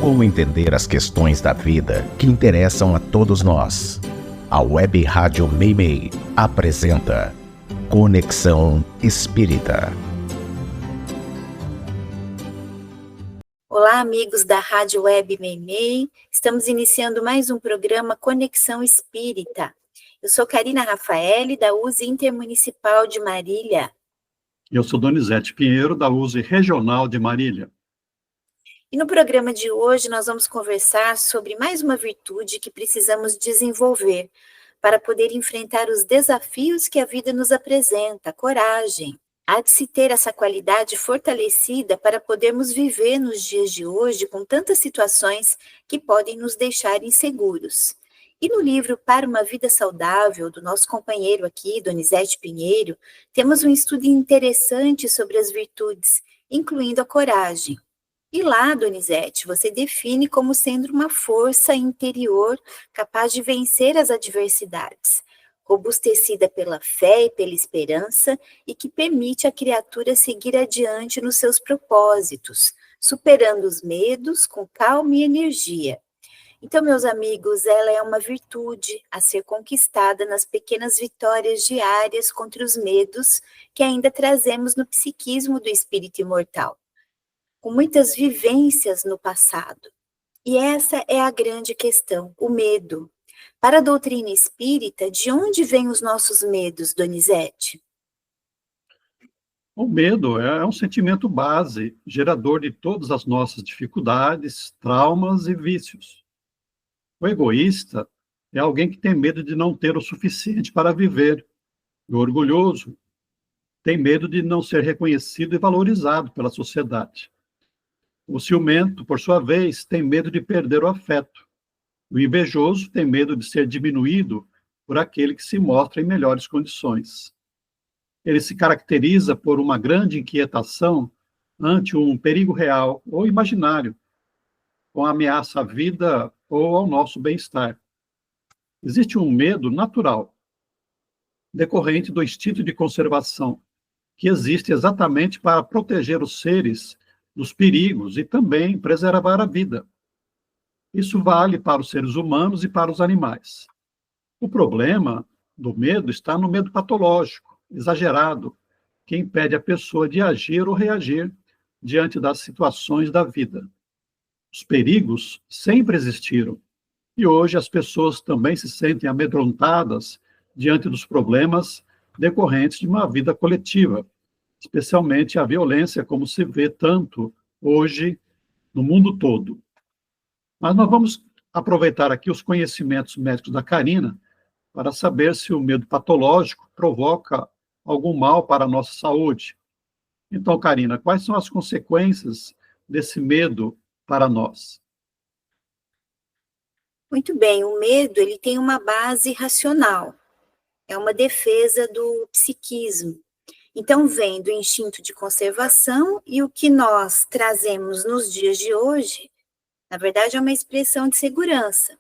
Como entender as questões da vida que interessam a todos nós? A Web Rádio Meimei apresenta Conexão Espírita. Olá, amigos da Rádio Web Meimei. Estamos iniciando mais um programa Conexão Espírita. Eu sou Karina Rafaeli, da USE Intermunicipal de Marília. Eu sou Donizete Pinheiro, da USE Regional de Marília. E no programa de hoje nós vamos conversar sobre mais uma virtude que precisamos desenvolver para poder enfrentar os desafios que a vida nos apresenta, a coragem. Há de se ter essa qualidade fortalecida para podermos viver nos dias de hoje com tantas situações que podem nos deixar inseguros. E no livro Para uma Vida Saudável, do nosso companheiro aqui, Donizete Pinheiro, temos um estudo interessante sobre as virtudes, incluindo a coragem. E lá, Donizete, você define como sendo uma força interior capaz de vencer as adversidades, robustecida pela fé e pela esperança e que permite à criatura seguir adiante nos seus propósitos, superando os medos com calma e energia. Então, meus amigos, ela é uma virtude a ser conquistada nas pequenas vitórias diárias contra os medos que ainda trazemos no psiquismo do espírito imortal, com muitas vivências no passado. E essa é a grande questão, o medo. Para a doutrina espírita, de onde vêm os nossos medos, Donizete? O medo é um sentimento base, gerador de todas as nossas dificuldades, traumas e vícios. O egoísta é alguém que tem medo de não ter o suficiente para viver. O orgulhoso tem medo de não ser reconhecido e valorizado pela sociedade. O ciumento, por sua vez, tem medo de perder o afeto. O invejoso tem medo de ser diminuído por aquele que se mostra em melhores condições. Ele se caracteriza por uma grande inquietação ante um perigo real ou imaginário, com ameaça à vida ou ao nosso bem-estar. Existe um medo natural, decorrente do instinto de conservação, que existe exatamente para proteger os seres dos perigos e também preservar a vida. Isso vale para os seres humanos e para os animais. O problema do medo está no medo patológico, exagerado, que impede a pessoa de agir ou reagir diante das situações da vida. Os perigos sempre existiram, e hoje as pessoas também se sentem amedrontadas diante dos problemas decorrentes de uma vida coletiva, especialmente a violência, como se vê tanto hoje no mundo todo. Mas nós vamos aproveitar aqui os conhecimentos médicos da Karina para saber se o medo patológico provoca algum mal para a nossa saúde. Então, Karina, quais são as consequências desse medo para nós? Muito bem, o medo ele tem uma base racional, é uma defesa do psiquismo. Então, vem do instinto de conservação e o que nós trazemos nos dias de hoje, na verdade, é uma expressão de segurança.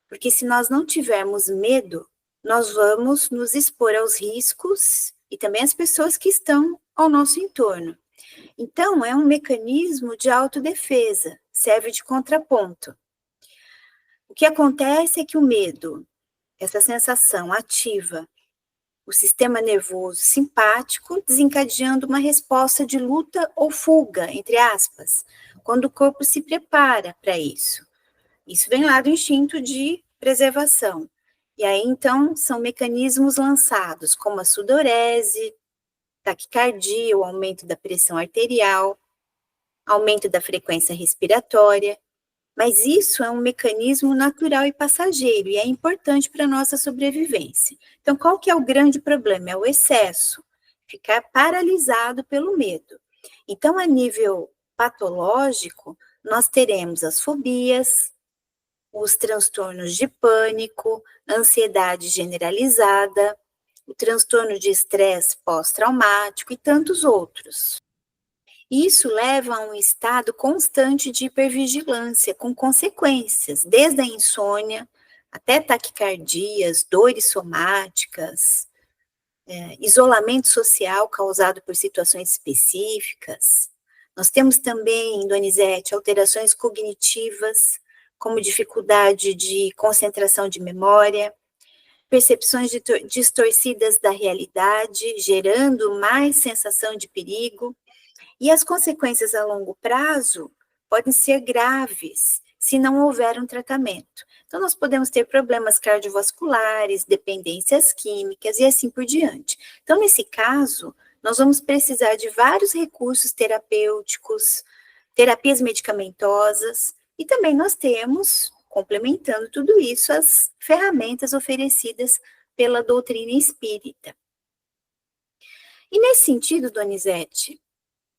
Porque se nós não tivermos medo, nós vamos nos expor aos riscos e também às pessoas que estão ao nosso entorno. Então, é um mecanismo de autodefesa, serve de contraponto. O que acontece é que o medo, essa sensação ativa o sistema nervoso simpático, desencadeando uma resposta de luta ou fuga, entre aspas, quando o corpo se prepara para isso. Isso vem lá do instinto de preservação. E aí, então, são mecanismos lançados, como a sudorese, taquicardia, o aumento da pressão arterial, aumento da frequência respiratória. Mas isso é um mecanismo natural e passageiro, e é importante para a nossa sobrevivência. Então, qual que é o grande problema? É o excesso, ficar paralisado pelo medo. Então, a nível patológico, nós teremos as fobias, os transtornos de pânico, ansiedade generalizada, o transtorno de estresse pós-traumático e tantos outros. Isso leva a um estado constante de hipervigilância, com consequências, desde a insônia até taquicardias, dores somáticas, isolamento social causado por situações específicas, Nós temos também, Donizete, alterações cognitivas, como dificuldade de concentração de memória, percepções distorcidas da realidade, gerando mais sensação de perigo, e as consequências a longo prazo podem ser graves se não houver um tratamento. Então, nós podemos ter problemas cardiovasculares, dependências químicas e assim por diante. Então, nesse caso, nós vamos precisar de vários recursos terapêuticos, terapias medicamentosas, e também nós temos, complementando tudo isso, as ferramentas oferecidas pela doutrina espírita. E nesse sentido, Donizete,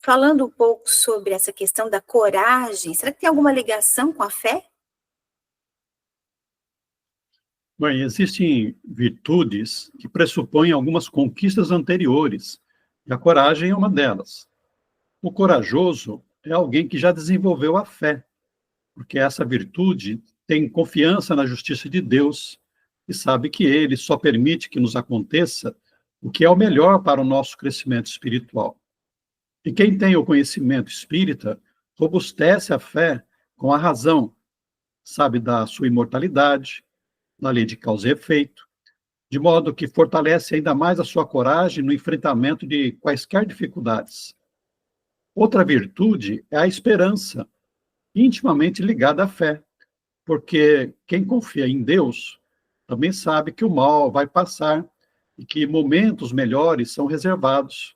falando um pouco sobre essa questão da coragem, será que tem alguma ligação com a fé? Bem, existem virtudes que pressupõem algumas conquistas anteriores, e a coragem é uma delas. O corajoso é alguém que já desenvolveu a fé, porque essa virtude tem confiança na justiça de Deus e sabe que Ele só permite que nos aconteça o que é o melhor para o nosso crescimento espiritual. E quem tem o conhecimento espírita robustece a fé com a razão, sabe da sua imortalidade, da lei de causa e efeito, de modo que fortalece ainda mais a sua coragem no enfrentamento de quaisquer dificuldades. Outra virtude é a esperança, intimamente ligada à fé, porque quem confia em Deus também sabe que o mal vai passar e que momentos melhores são reservados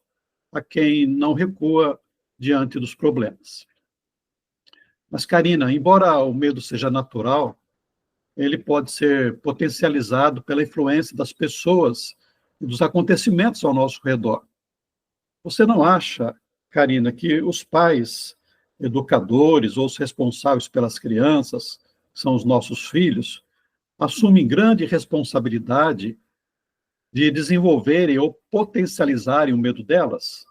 a quem não recua diante dos problemas. Mas, Karina, embora o medo seja natural, ele pode ser potencializado pela influência das pessoas e dos acontecimentos ao nosso redor. Você não acha, Karina, que os pais, educadores ou os responsáveis pelas crianças, que são os nossos filhos, assumem grande responsabilidade de desenvolverem ou potencializarem o medo delas?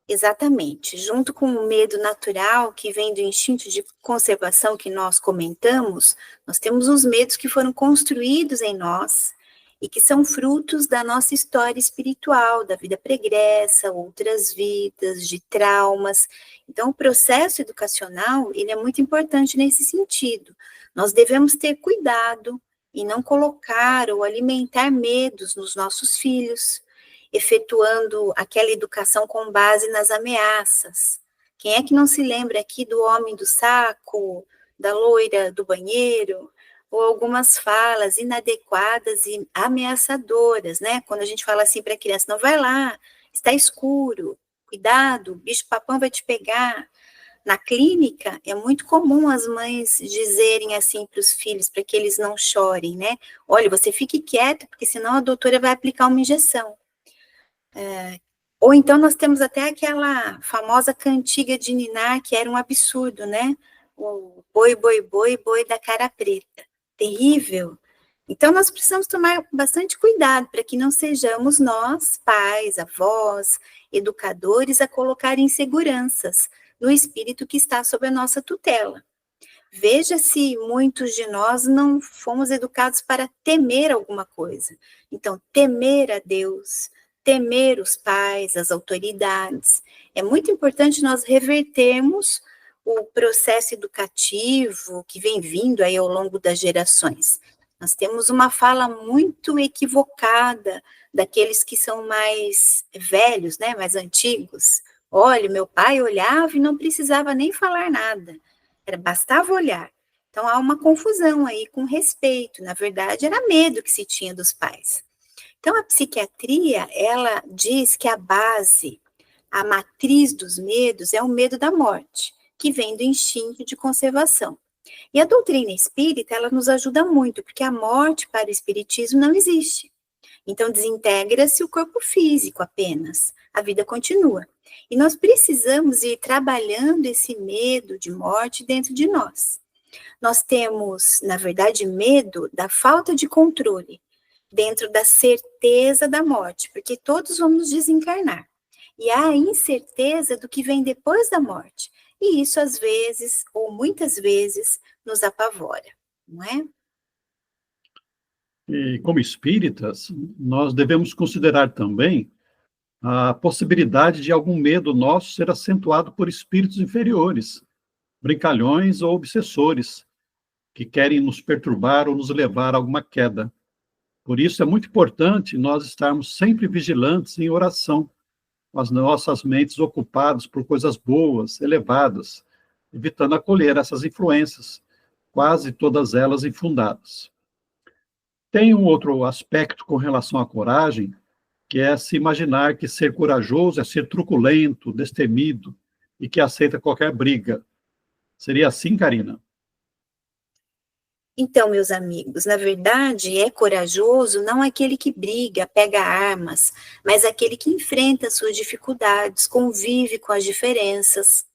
Exatamente. Junto com o medo natural que vem do instinto de conservação que nós comentamos, nós temos os medos que foram construídos em nós e que são frutos da nossa história espiritual, da vida pregressa, outras vidas, de traumas. Então, o processo educacional, ele é muito importante nesse sentido. Nós devemos ter cuidado em não colocar ou alimentar medos nos nossos filhos, efetuando aquela educação com base nas ameaças. Quem é que não se lembra aqui do homem do saco, da loira do banheiro, ou algumas falas inadequadas e ameaçadoras, né? Quando a gente fala assim para a criança, não vai lá, está escuro, cuidado, o bicho-papão vai te pegar. Na clínica, é muito comum as mães dizerem assim para os filhos, para que eles não chorem, né? Olha, você fique quieto, porque senão a doutora vai aplicar uma injeção. Ou então nós temos até aquela famosa cantiga de ninar, que era um absurdo, né? O boi, boi, boi, boi da cara preta. Terrível. Então nós precisamos tomar bastante cuidado para que não sejamos nós, pais, avós, educadores, a colocar inseguranças no espírito que está sob a nossa tutela. Veja se muitos de nós não fomos educados para temer alguma coisa. Então, temer a Deus, temer os pais, as autoridades. É muito importante nós revertermos o processo educativo que vem vindo aí ao longo das gerações. Nós temos uma fala muito equivocada daqueles que são mais velhos, né, mais antigos. Olha, meu pai olhava e não precisava nem falar nada, bastava olhar. Então há uma confusão aí com respeito, na verdade era medo que se tinha dos pais. Então, a psiquiatria, ela diz que a base, a matriz dos medos é o medo da morte, que vem do instinto de conservação. E a doutrina espírita, ela nos ajuda muito, porque a morte para o espiritismo não existe. Então, desintegra-se o corpo físico apenas, a vida continua. E nós precisamos ir trabalhando esse medo de morte dentro de nós. Nós temos, na verdade, medo da falta de controle, dentro da certeza da morte, porque todos vamos desencarnar. E há a incerteza do que vem depois da morte. E isso, às vezes, ou muitas vezes, nos apavora, não é? E, como espíritas, nós devemos considerar também a possibilidade de algum medo nosso ser acentuado por espíritos inferiores, brincalhões ou obsessores, que querem nos perturbar ou nos levar a alguma queda. Por isso é muito importante nós estarmos sempre vigilantes em oração, com as nossas mentes ocupadas por coisas boas, elevadas, evitando acolher essas influências, quase todas elas infundadas. Tem um outro aspecto com relação à coragem, que é se imaginar que ser corajoso é ser truculento, destemido e que aceita qualquer briga. Seria assim, Karina? Então, meus amigos, na verdade, é corajoso não aquele que briga, pega armas, mas aquele que enfrenta suas dificuldades, convive com as diferenças,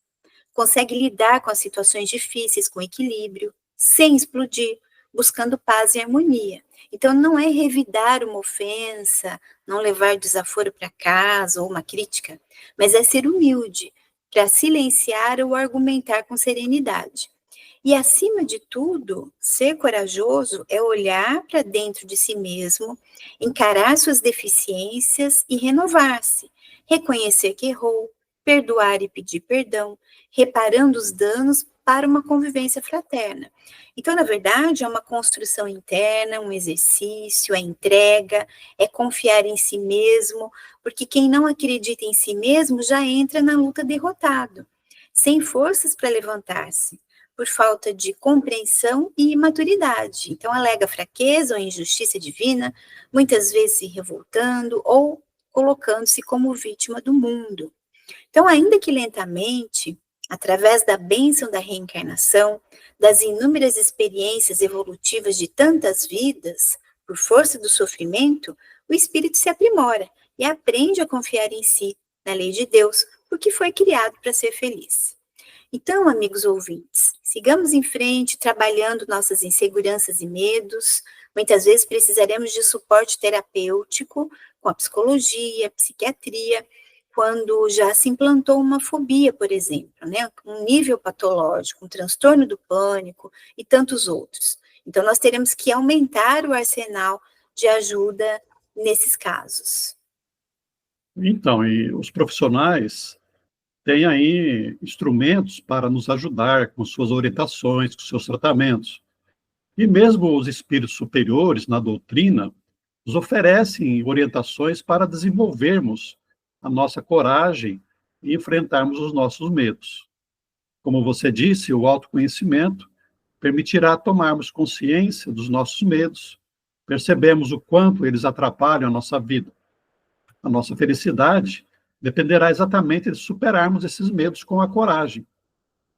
consegue lidar com as situações difíceis com equilíbrio, sem explodir, buscando paz e harmonia. Então, não é revidar uma ofensa, não levar desaforo para casa ou uma crítica, mas é ser humilde, para silenciar ou argumentar com serenidade. E, acima de tudo, ser corajoso é olhar para dentro de si mesmo, encarar suas deficiências e renovar-se, reconhecer que errou, perdoar e pedir perdão, reparando os danos para uma convivência fraterna. Então, na verdade, é uma construção interna, um exercício, é entrega, é confiar em si mesmo, porque quem não acredita em si mesmo já entra na luta derrotado, sem forças para levantar-se, por falta de compreensão e maturidade. Então, alega fraqueza ou injustiça divina, muitas vezes se revoltando ou colocando-se como vítima do mundo. Então, ainda que lentamente, através da bênção da reencarnação, das inúmeras experiências evolutivas de tantas vidas, por força do sofrimento, o espírito se aprimora e aprende a confiar em si, na lei de Deus, porque foi criado para ser feliz. Então, amigos ouvintes, sigamos em frente, trabalhando nossas inseguranças e medos. Muitas vezes precisaremos de suporte terapêutico com a psicologia, a psiquiatria, quando já se implantou uma fobia, por exemplo, né, um nível patológico, um transtorno do pânico e tantos outros. Então, nós teremos que aumentar o arsenal de ajuda nesses casos. Então, e os profissionais têm aí instrumentos para nos ajudar com suas orientações, com seus tratamentos. E mesmo os espíritos superiores na doutrina nos oferecem orientações para desenvolvermos a nossa coragem e enfrentarmos os nossos medos. Como você disse, o autoconhecimento permitirá tomarmos consciência dos nossos medos, percebemos o quanto eles atrapalham a nossa vida. A nossa felicidade dependerá exatamente de superarmos esses medos com a coragem.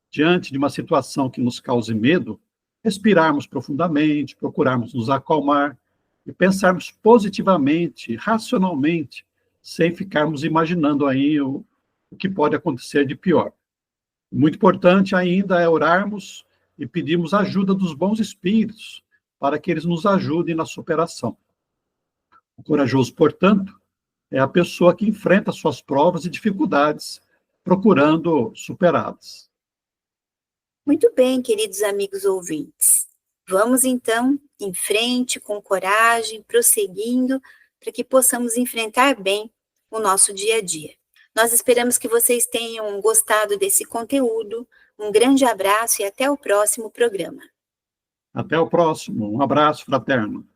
Diante de uma situação que nos cause medo, respirarmos profundamente, procurarmos nos acalmar e pensarmos positivamente, racionalmente, sem ficarmos imaginando aí o que pode acontecer de pior. Muito importante ainda é orarmos e pedirmos ajuda dos bons espíritos para que eles nos ajudem na superação. O corajoso, portanto, é a pessoa que enfrenta suas provas e dificuldades, procurando superá-las. Muito bem, queridos amigos ouvintes. Vamos, então, em frente, com coragem, prosseguindo, para que possamos enfrentar bem o nosso dia a dia. Nós esperamos que vocês tenham gostado desse conteúdo. Um grande abraço e até o próximo programa. Até o próximo. Um abraço fraterno.